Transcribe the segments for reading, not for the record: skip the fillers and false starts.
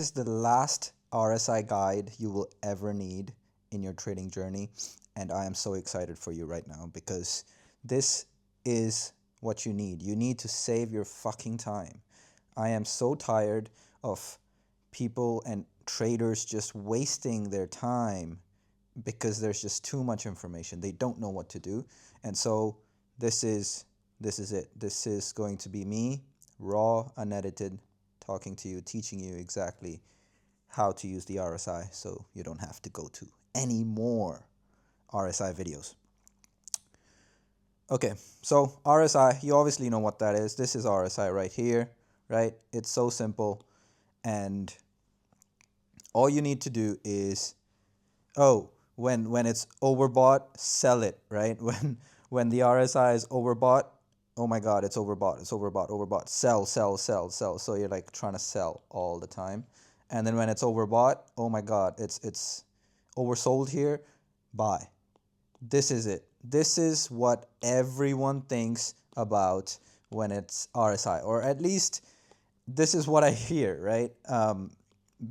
This is the last RSI guide you will ever need in your trading journey, and I am so excited for you right now because this is what you need. You need to save your fucking time. I am so tired of people and traders just wasting their time because there's just too much information. They don't know what to do. And so this is it. This is going to be me, raw, unedited, talking to you, teaching you exactly how to use the RSI so you don't have to go to any more RSI videos. Okay, so RSI, you obviously know what that is. This is RSI right here, right? It's so simple. And all you need to do is, when it's overbought, sell it, right? When the RSI is overbought, oh my God, it's overbought, overbought. Sell, sell, sell, sell. So you're like trying to sell all the time. And then when it's overbought, oh my God, it's oversold here, buy. This is it. This is what everyone thinks about when it's RSI, or at least this is what I hear, right?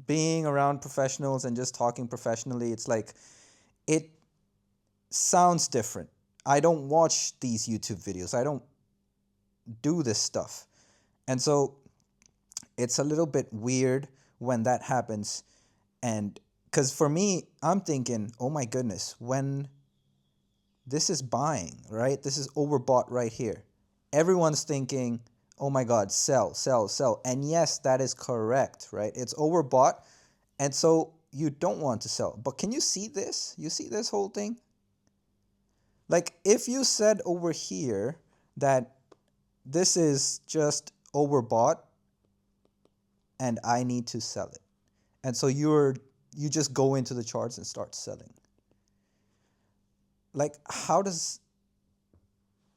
Being around professionals and just talking professionally, it's like it sounds different. I don't watch these YouTube videos. I don't do this stuff. And so it's a little bit weird when that happens. And because for me, I'm thinking, oh my goodness, when this is buying, right? This is overbought right here. Everyone's thinking, oh my God, sell, sell, sell. And yes, that is correct, right? It's overbought. And so you don't want to sell. But can you see this? You see this whole thing? Like if you said over here that this is just overbought and I need to sell it. And so you just go into the charts and start selling. Like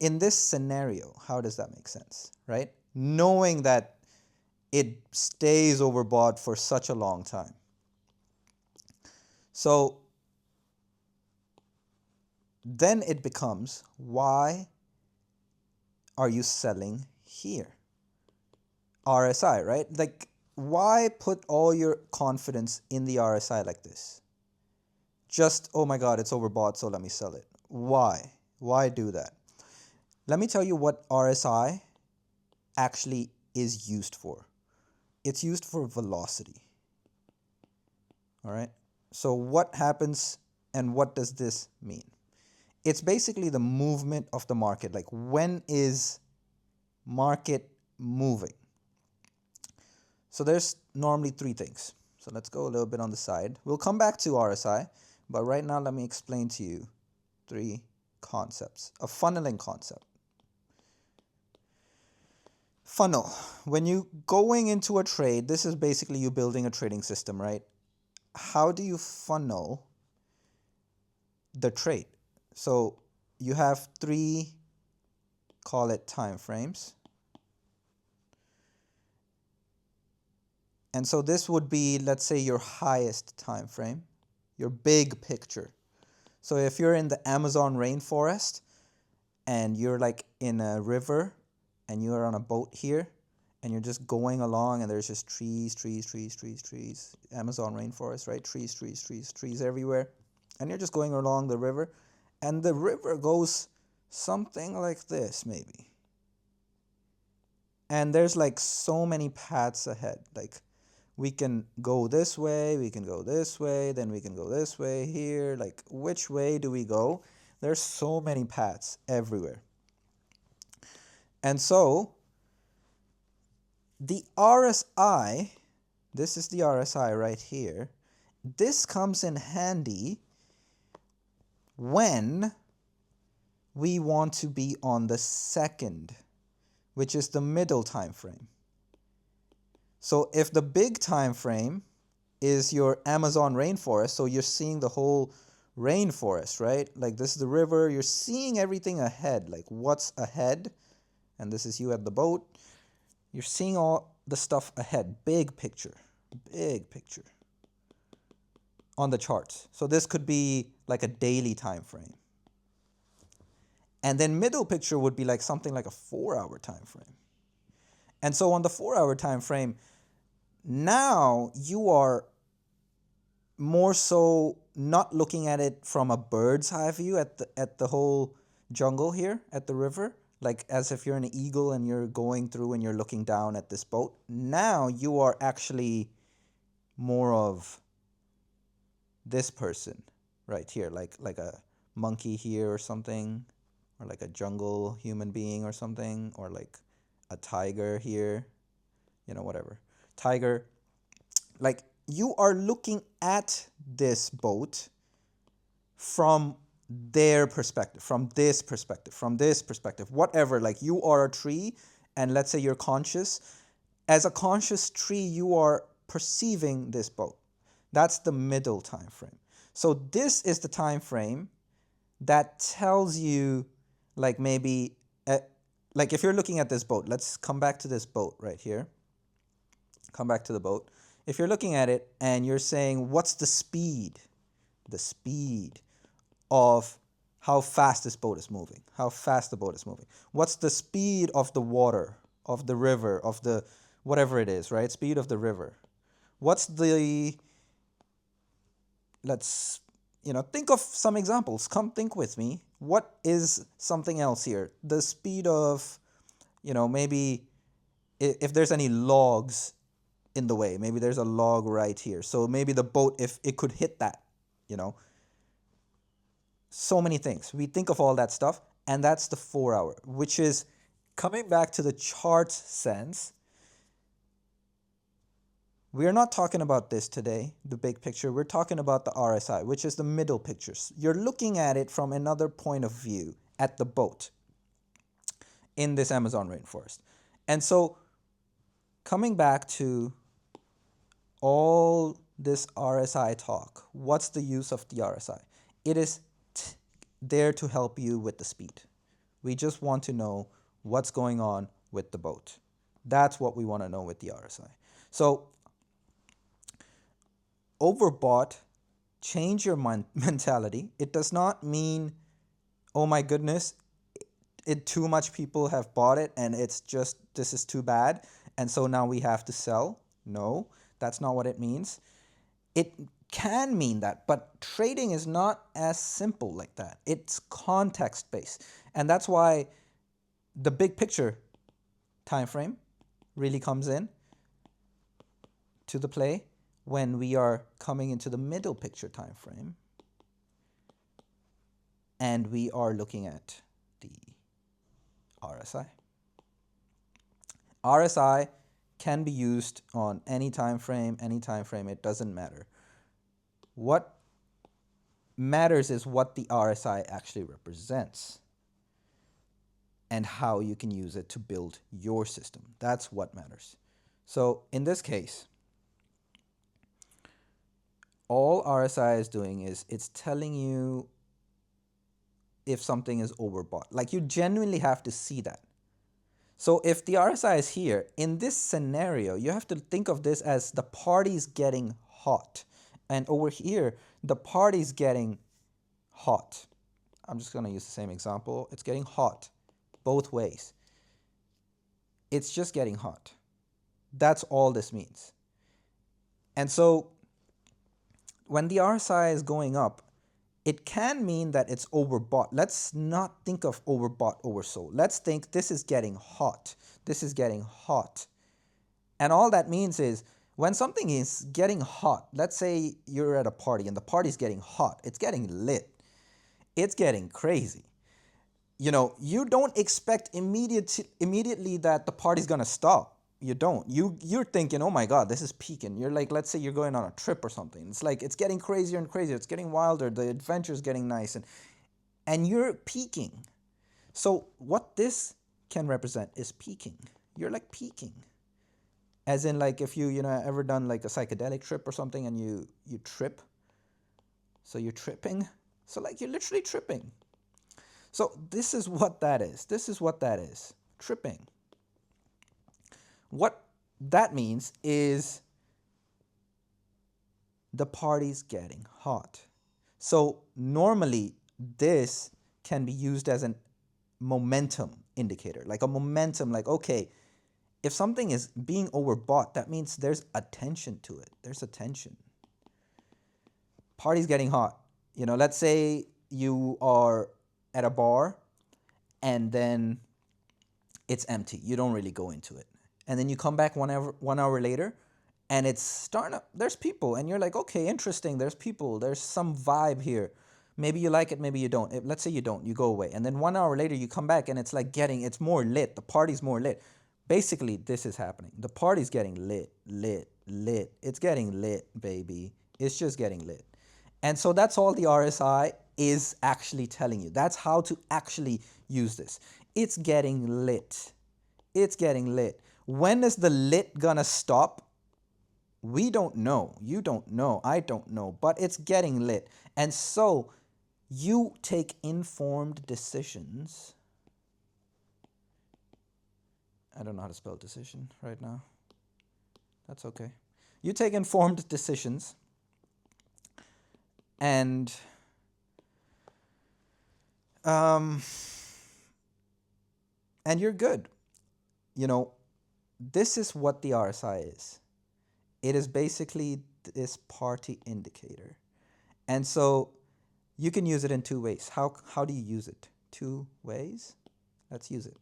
in this scenario, how does that make sense, right? Knowing that it stays overbought for such a long time. So then it becomes, why are you selling here? RSI, right? Like, why put all your confidence in the RSI like this? Just, oh my God, it's overbought, so let me sell it. Why? Why do that? Let me tell you what RSI actually is used for. It's used for velocity. All right? So what happens and what does this mean? It's basically the movement of the market. Like, when is market moving? So there's normally three things. So let's go a little bit on the side. We'll come back to RSI, but right now let me explain to you three concepts. A funneling concept. Funnel. When you going into a trade, this is basically you building a trading system, right? How do you funnel the trade? So you have three, call it time frames. And so this would be, let's say, your highest time frame, your big picture. So if you're in the Amazon rainforest and you're like in a river and you're on a boat here and you're just going along and there's just trees, Amazon rainforest, right? Trees everywhere. And you're just going along the river and the river goes something like this maybe. And there's like so many paths ahead. Like, we can go this way, we can go this way, then we can go this way here. Like, which way do we go? There's so many paths everywhere. And so the RSI, this is the RSI right here. This comes in handy when we want to be on the second, which is the middle time frame. So if the big time frame is your Amazon rainforest, so you're seeing the whole rainforest, right? Like, this is the river, you're seeing everything ahead, like what's ahead, and this is you at the boat. You're seeing all the stuff ahead, big picture on the charts. So this could be like a daily time frame. And then middle picture would be like something like a 4-hour time frame. And so on the 4-hour time frame, Now you are more so not looking at it from a bird's eye view at the whole jungle here at the river, like as if you're an eagle and you're going through and you're looking down at this boat. Now you are actually more of this person right here, like a monkey here or something, or like a jungle human being or something, or like a tiger here, whatever. Tiger, like you are looking at this boat from their perspective, from this perspective, from this perspective, whatever. Like you are a tree, and let's say you're conscious. As a conscious tree, you are perceiving this boat. That's the middle time frame. So this is the time frame that tells you, like maybe, like if you're looking at this boat, let's come back to this boat right here. Come back to the boat. If you're looking at it and you're saying, what's the speed? The speed of how fast this boat is moving, how fast the boat is moving. What's the speed of the water, of the river, of the whatever it is, right? Speed of the river. What's the, let's, think of some examples. Come think with me. What is something else here? The speed of, maybe if there's any logs in the way, maybe there's a log right here. So maybe the boat, if it could hit that, so many things. We think of all that stuff, and that's the 4 hour, which is coming back to the chart sense. We are not talking about this today, the big picture. We're talking about the RSI, which is the middle pictures. You're looking at it from another point of view at the boat in this Amazon rainforest. And so coming back to all this RSI talk, what's the use of the RSI? It is there to help you with the speed. We just want to know what's going on with the boat. That's what we want to know with the RSI. So overbought, change your mentality. It does not mean, oh my goodness, too much people have bought it and it's just, this is too bad, and so now we have to sell. No, that's not what it means. It can mean that, but trading is not as simple like that. It's context based, and that's why the big picture time frame really comes in to the play when we are coming into the middle picture time frame and we are looking at the RSI. RSI can be used on any time frame, it doesn't matter. What matters is what the RSI actually represents and how you can use it to build your system. That's what matters. So in this case, all RSI is doing is it's telling you if something is overbought. Like you genuinely have to see that. So if the RSI is here, in this scenario, you have to think of this as the party's getting hot. And over here, the party's getting hot. I'm just going to use the same example. It's getting hot both ways. It's just getting hot. That's all this means. And so when the RSI is going up, it can mean that it's overbought. Let's not think of overbought, oversold. Let's think this is getting hot. This is getting hot. And all that means is when something is getting hot, let's say you're at a party and the party's getting hot, it's getting lit, it's getting crazy. You don't expect immediately that the party's gonna stop. You don't. You're thinking, oh my God, this is peaking. You're like, let's say you're going on a trip or something. It's like it's getting crazier and crazier. It's getting wilder. The adventure's getting nice, and you're peaking. So what this can represent is peaking. You're like peaking. As in, like, if you ever done like a psychedelic trip or something and you trip. So you're tripping. So like you're literally tripping. So this is what that is. This is what that is. Tripping. What that means is the party's getting hot. So normally this can be used as a momentum indicator, like a momentum, like, okay, if something is being overbought, that means there's attention to it. There's attention. Party's getting hot. Let's say you are at a bar and then it's empty. You don't really go into it. And then you come back 1 hour later and it's starting to, there's people and you're like, okay, interesting. There's people. There's some vibe here. Maybe you like it, maybe you don't. Let's say you don't, you go away. And then 1 hour later you come back and it's like it's more lit. The party's more lit. Basically, this is happening. The party's getting lit, lit, lit. It's getting lit, baby. It's just getting lit. And so that's all the RSI is actually telling you. That's how to actually use this. It's getting lit. It's getting lit. When is the lit gonna stop? We don't know. You don't know. I don't know. But it's getting lit. And so you take informed decisions. I don't know how to spell decision right now. That's okay. You take informed decisions and you're good. This is what the RSI is. It is basically this party indicator. And so you can use it in two ways. How do you use it? Two ways? Let's use it.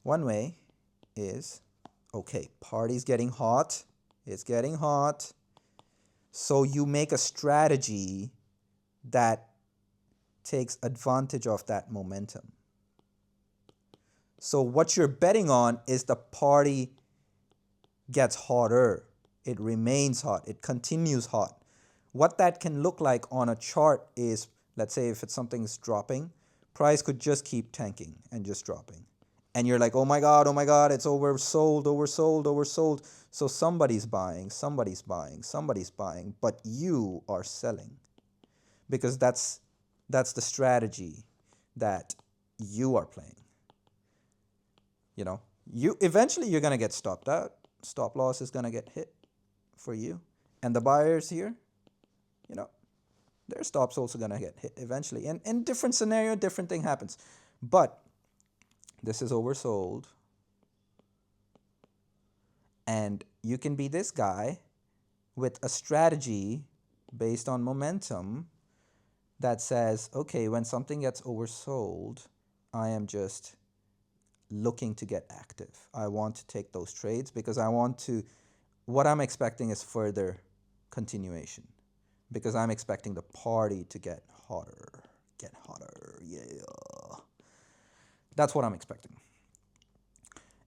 One way is, okay, party's getting hot. It's getting hot. So you make a strategy that takes advantage of that momentum. So what you're betting on is the party gets hotter. It remains hot. It continues hot. What that can look like on a chart is, let's say if it's something's dropping, price could just keep tanking and just dropping. And you're like, oh my God, it's oversold, oversold, oversold. So somebody's buying, but you are selling. Because that's the strategy that you are playing. Eventually you're gonna get stopped out. Stop loss is gonna get hit for you. And the buyers here, their stop's also gonna get hit eventually. And in different scenario, different thing happens. But this is oversold. And you can be this guy with a strategy based on momentum that says, okay, when something gets oversold, I am just looking to get active. I want to take those trades because what I'm expecting is further continuation. Because I'm expecting the party to get hotter. Yeah. That's what I'm expecting.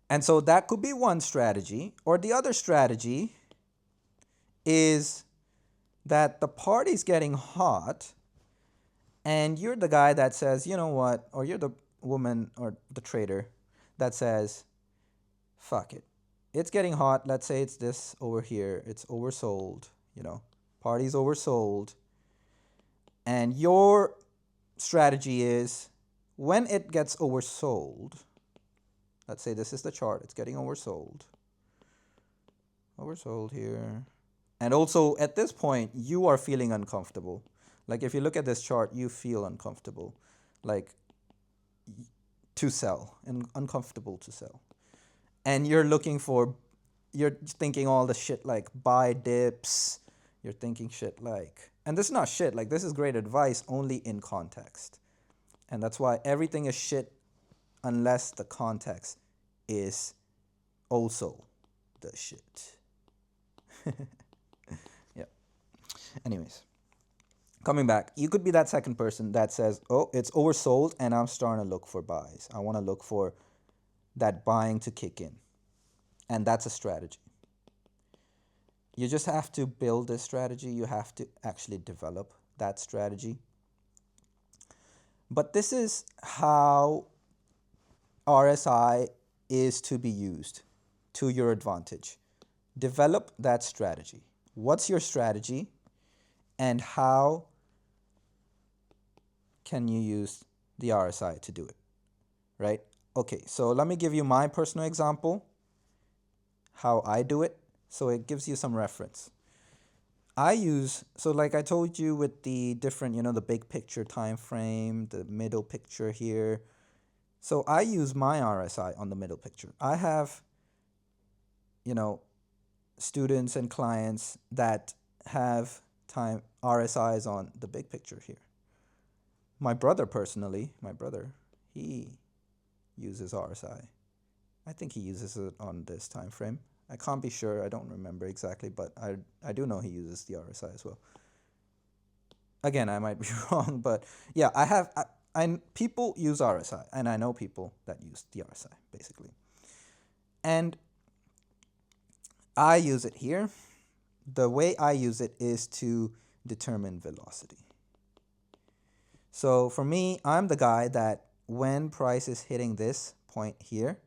And so that could be one strategy. Or the other strategy is that the party's getting hot and you're the guy that says, you know what, or you're the woman or the trader that says, fuck it. It's getting hot. Let's say it's this over here. It's oversold, party's oversold. And your strategy is when it gets oversold, let's say this is the chart, it's getting oversold. Oversold here. And also at this point, you are feeling uncomfortable. Like if you look at this chart, you feel uncomfortable. Like to sell and uncomfortable to sell. And you're thinking all the shit like buy dips. You're thinking shit like, and this is not shit, like this is great advice only in context. And that's why everything is shit unless the context is also the shit. Yeah. Anyways, coming back, you could be that second person that says, oh, it's oversold and I'm starting to look for buys. I want to look for that buying to kick in. And that's a strategy. You just have to build this strategy. You have to actually develop that strategy. But this is how RSI is to be used to your advantage. Develop that strategy. What's your strategy and how can you use the RSI to do it, right? Okay, so let me give you my personal example, how I do it, so it gives you some reference. So like I told you with the different, the big picture time frame, the middle picture here, So I use my RSI on the middle picture. I have, you know, students and clients that have time RSIs on the big picture here. My brother personally, he uses RSI. I think he uses it on this time frame. I can't be sure. I don't remember exactly, but I do know he uses the RSI as well. Again, I might be wrong, but yeah, people use RSI, and I know people that use the RSI basically. And I use it here. The way I use it is to determine velocity. So for me, I'm the guy that when price is hitting this point here,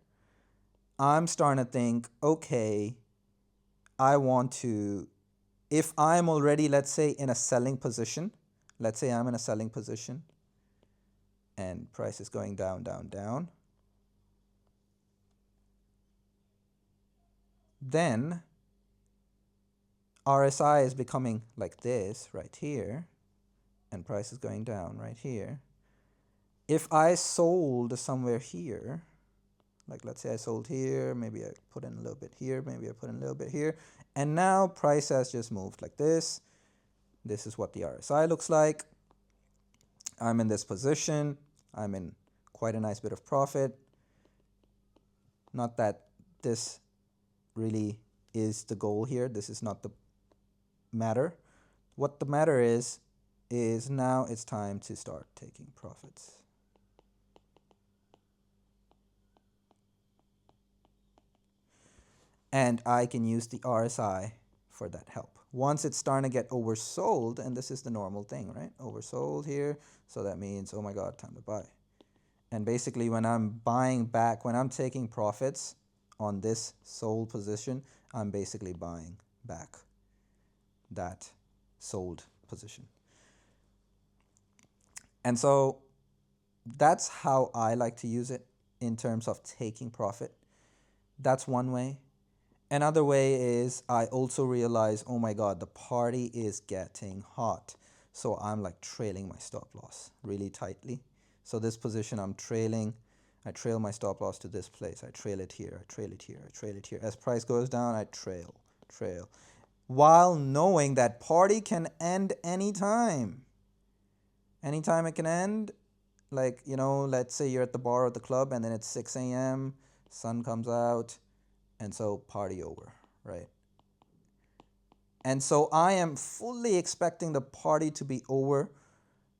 I'm starting to think, okay, I want to, if I'm already, let's say, in a selling position, let's say I'm in a selling position and price is going down, down, down, then RSI is becoming like this right here, and price is going down right here. If I sold somewhere here, like let's say I sold here, maybe I put in a little bit here, maybe I put in a little bit here, and now price has just moved like this. This is what the RSI looks like. I'm in this position. I'm in quite a nice bit of profit. Not that this really is the goal here. This is not the matter. What the matter is now it's time to start taking profits. And I can use the RSI for that help. Once it's starting to get oversold, and this is the normal thing, right? Oversold here, so that means, oh my God, time to buy. And basically when I'm buying back, when I'm taking profits on this sold position, I'm basically buying back that sold position. And so that's how I like to use it in terms of taking profit. That's one way. Another way is I also realize, oh my God, the party is getting hot. So I'm like trailing my stop loss really tightly. So this position I'm trailing, I trail my stop loss to this place. I trail it here, I trail it here, I trail it here. As price goes down, I trail. While knowing that party can end anytime. Anytime it can end. Like, let's say you're at the bar or the club and then it's 6 a.m., sun comes out, and so party over, right? And so I am fully expecting the party to be over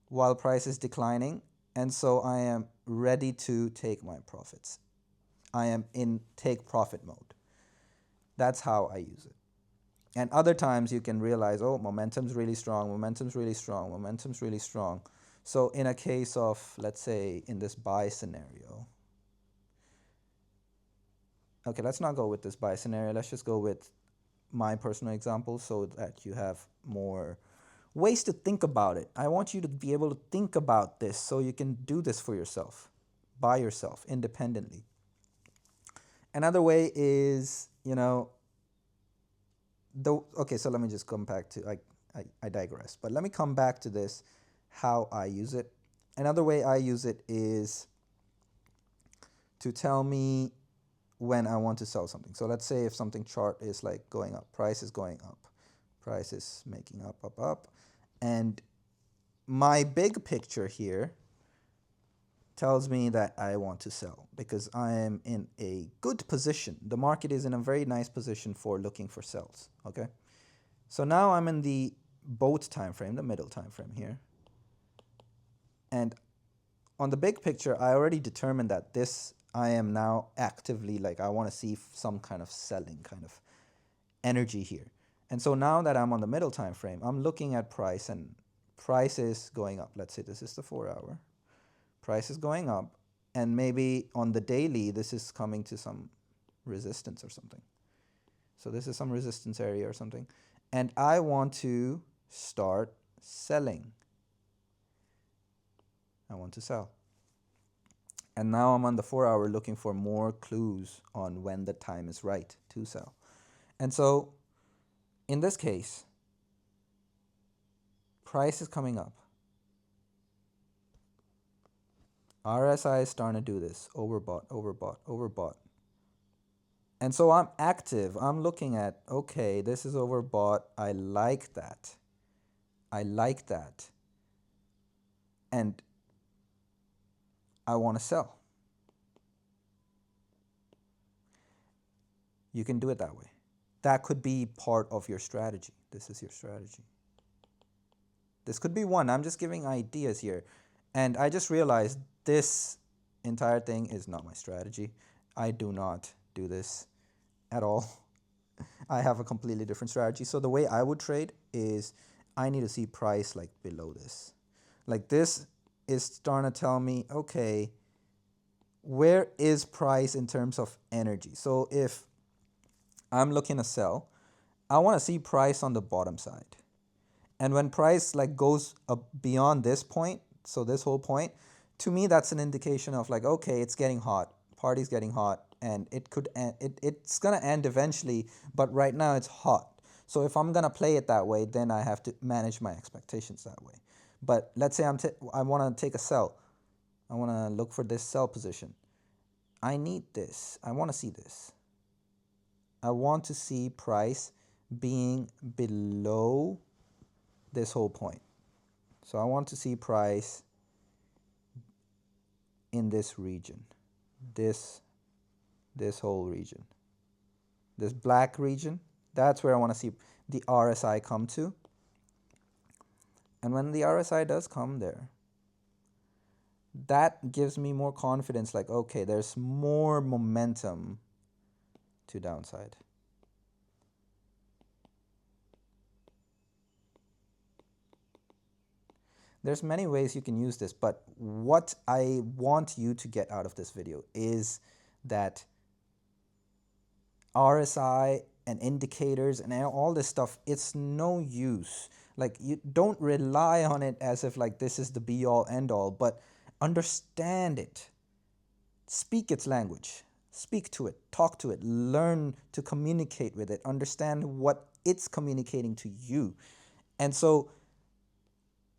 while price is declining, and so I am ready to take my profits. I am in take profit mode. That's how I use it. And other times you can realize, oh, momentum's really strong, momentum's really strong, momentum's really strong. So in a case of, let's say, in this buy scenario, okay, let's not go with this buy scenario. Let's just go with my personal example so that you have more ways to think about it. I want you to be able to think about this so you can do this for yourself, by yourself, independently. Another way is, okay, so let me just come back to, I digress, but let me come back to this, how I use it. Another way I use it is to tell me when I want to sell something. So let's say if something chart is like going up, price is going up, price is making up, and my big picture here tells me that I want to sell because I am in a good position. The market is in a very nice position for looking for sells, okay? So now I'm in the both time frame, the middle time frame here. And on the big picture, I already determined that this, I am now actively, like, I want to see some kind of selling kind of energy here. And so now that I'm on the middle time frame, I'm looking at price, and price is going up. Let's say this is the 4-hour. Price is going up, and maybe on the daily, this is coming to some resistance or something. So this is some resistance area or something. And I want to start selling. I want to sell. And now I'm on the 4-hour looking for more clues on when the time is right to sell. And so in this case, price is coming up. RSI is starting to do this. Overbought, overbought, overbought. And so I'm active. I'm looking at, okay, this is overbought. I like that. I like that. And I want to sell. You can do it that way. That could be part of your strategy. This is your strategy. This could be one. I'm just giving ideas here. And I just realized this entire thing is not my strategy. I do not do this at all. I have a completely different strategy. So the way I would trade is I need to see price like below this. Like this is starting to tell me, okay, where is price in terms of energy? So if I'm looking to sell, I want to see price on the bottom side. And when price like goes up beyond this point, so this whole point, to me that's an indication of like, okay, it's getting hot. Party's getting hot, and it could end, it's gonna end eventually, but right now it's hot. So if I'm gonna play it that way, then I have to manage my expectations that way. But let's say I want to take a sell. I want to look for this sell position. I need this. I want to see this. I want to see price being below this whole point. So I want to see price in this region, this whole region, this black region. That's where I want to see the RSI come to. And when the RSI does come there, that gives me more confidence, like, okay, there's more momentum to downside. There's many ways you can use this, but what I want you to get out of this video is that RSI and indicators and all this stuff, it's no use. Like, you don't rely on it as if like this is the be all end all, but understand it. Speak its language. Speak to it, talk to it, learn to communicate with it, understand what it's communicating to you. And so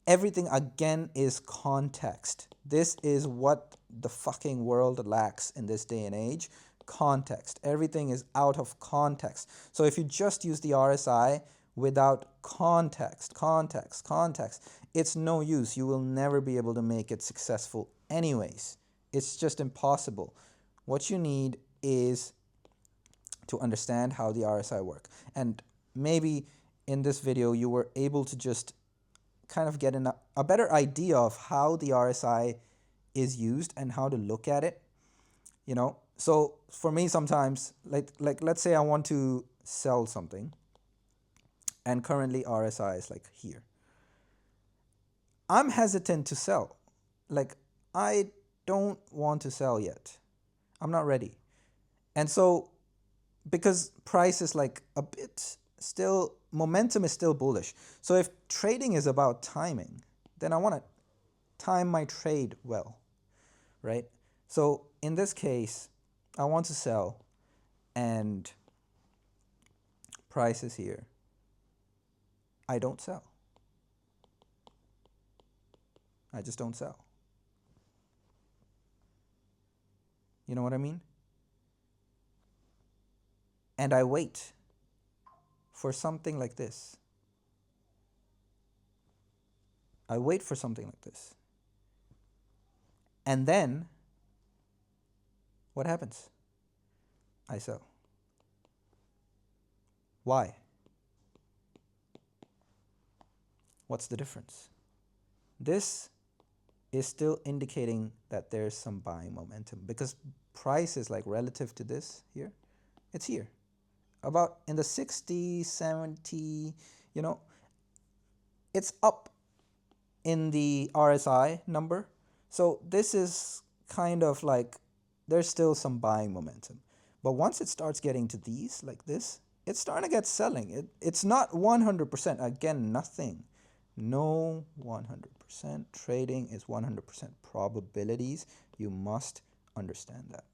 everything again is context. This is what the fucking world lacks in this day and age. Context. Everything is out of context. So if you just use the RSI without context, it's no use. You will never be able to make it successful anyways. It's just impossible. What you need is to understand how the RSI work. And maybe in this video you were able to just kind of get a better idea of how the RSI is used and how to look at it. So for me sometimes, like let's say I want to sell something and currently RSI is like here. I'm hesitant to sell. Like, I don't want to sell yet. I'm not ready. And so because price is like a bit still, momentum is still bullish. So if trading is about timing, then I want to time my trade well, right? So in this case, I want to sell and price is here. I don't sell. I just don't sell. You know what I mean? And I wait for something like this. I wait for something like this. And then, what happens? I sell. Why? What's the difference? This is still indicating that there's some buying momentum because price is like relative to this here. It's here. About in the 60, 70, it's up in the RSI number. So this is kind of like there's still some buying momentum. But once it starts getting to these like this, it's starting to get selling. It's not 100%. Again, nothing. No 100%. Trading is 100% probabilities. You must understand that.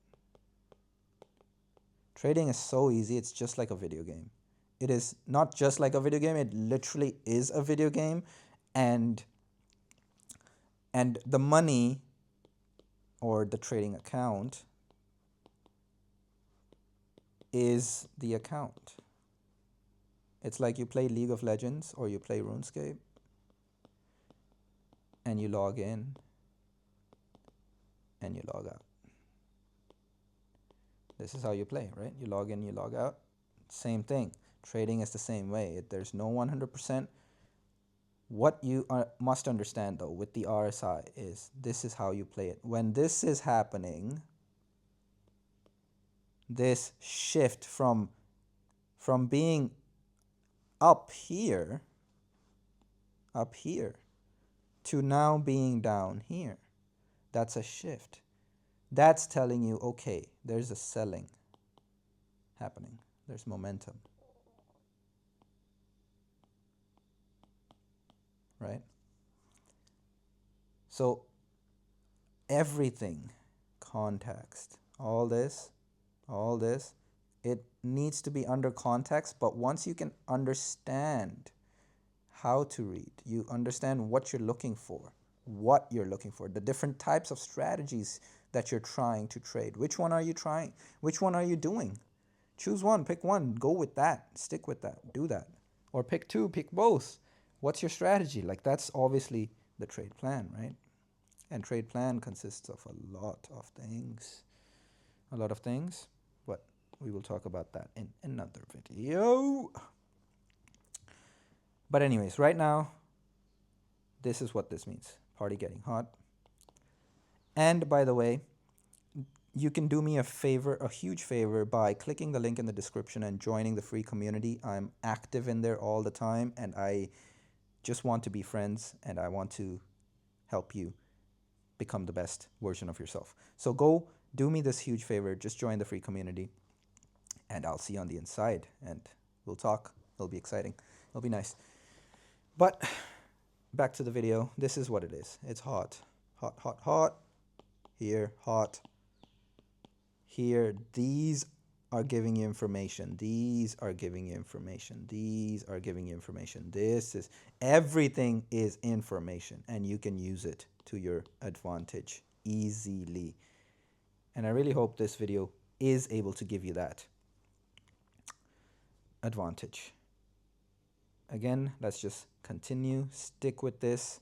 Trading is so easy. It's just like a video game. It is not just like a video game. It literally is a video game. And the money or the trading account is the account. It's like you play League of Legends or you play RuneScape and you log in and you log out. This is how you play, right? You log in, you log out. Same thing. Trading is the same way. There's no 100%. What you must understand though with the RSI is this is how you play it. When this is happening, this shift from being up here to now being down here, that's a shift. That's telling you, okay, there's a selling happening. There's momentum. Right? So everything, context, all this, it needs to be under context, but once you can understand how to read, you understand what you're looking for, the different types of strategies that you're trying to trade. Which one are you trying? Which one are you doing? Choose one, pick one, go with that, stick with that, do that. Or pick two, pick both. What's your strategy? Like that's obviously the trade plan, right? And trade plan consists of a lot of things. But we will talk about that in another video. But anyways, right now, this is what this means. Party getting hot. And by the way, you can do me a favor, a huge favor, by clicking the link in the description and joining the free community. I'm active in there all the time, and I just want to be friends, and I want to help you become the best version of yourself. So go do me this huge favor. Just join the free community, and I'll see you on the inside, and we'll talk. It'll be exciting. It'll be nice. But back to the video. This is what it is. It's hot. Hot, hot, hot. Here, hot. Here, these are giving you information. These are giving you information. These are giving you information. This is, everything is information, and you can use it to your advantage easily. And I really hope this video is able to give you that advantage. Again, let's just continue, stick with this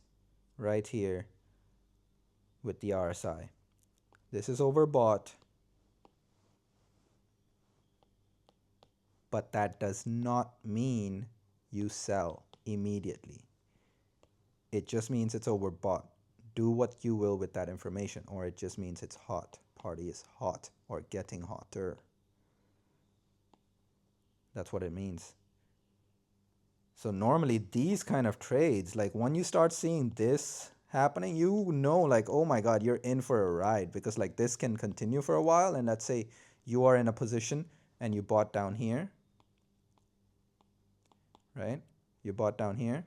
right here with the RSI. This is overbought, but that does not mean you sell immediately. It just means it's overbought. Do what you will with that information, or it just means it's hot. Party is hot or getting hotter. That's what it means. So normally these kind of trades, like when you start seeing this happening, you know, like, oh my God, you're in for a ride, because like this can continue for a while. And let's say you are in a position and you bought down here, right? You bought down here.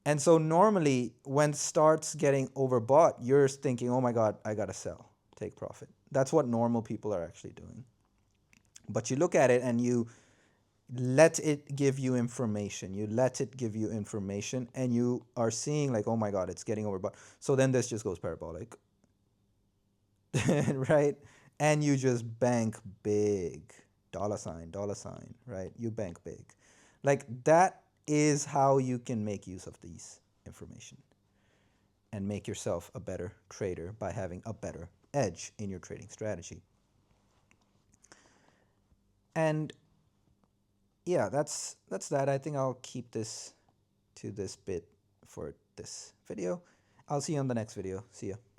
And so normally when it starts getting overbought, you're thinking, oh my God, I got to sell, take profit. That's what normal people are actually doing. But you look at it and you let it give you information. You let it give you information, and you are seeing like, oh my God, it's getting overbought. So then this just goes parabolic, right? And you just bank big, dollar sign, right? You bank big. Like that is how you can make use of these information and make yourself a better trader by having a better edge in your trading strategy. And yeah, that's that. I think I'll keep this to this bit for this video. I'll see you on the next video. See ya.